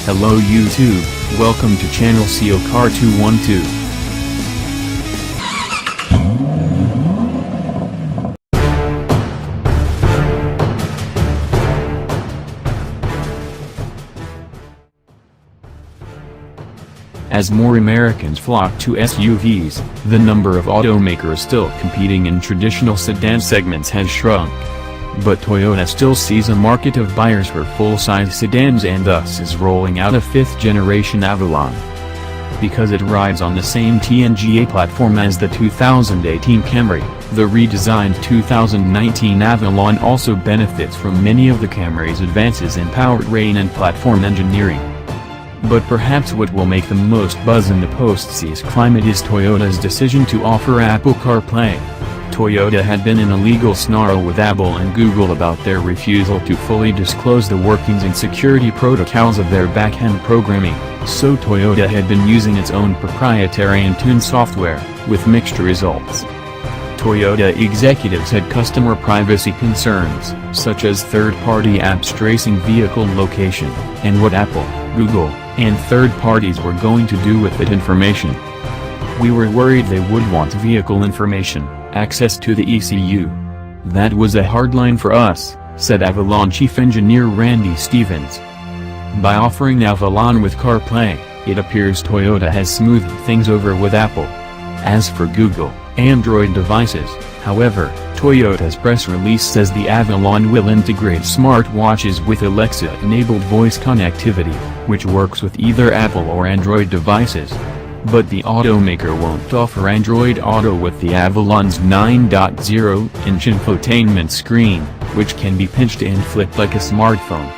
Hello YouTube, welcome to channel Seal Car 212. As more Americans flock to SUVs, the number of automakers still competing in traditional sedan segments has shrunk. But Toyota still sees a market of buyers for full-size sedans and thus is rolling out a fifth-generation Avalon. Because it rides on the same TNGA platform as the 2018 Camry, the redesigned 2019 Avalon also benefits from many of the Camry's advances in powertrain and platform engineering. But perhaps what will make the most buzz in the post-CES climate is Toyota's decision to offer Apple CarPlay. Toyota had been in a legal snarl with Apple and Google about their refusal to fully disclose the workings and security protocols of their back-end programming, so Toyota had been using its own proprietary Entune software, with mixed results. Toyota executives had customer privacy concerns, such as third-party apps tracing vehicle location, and what Apple, Google, and third parties were going to do with that information. "We were worried they would want vehicle information, access to the ECU. That was a hard line for us," said Avalon chief engineer Randy Stevens. By offering Avalon with CarPlay, it appears Toyota has smoothed things over with Apple. As for Google, Android devices, however, Toyota's press release says the Avalon will integrate smartwatches with Alexa-enabled voice connectivity, which works with either Apple or Android devices. But the automaker won't offer Android Auto with the Avalon's 9.0-inch infotainment screen, which can be pinched and flipped like a smartphone.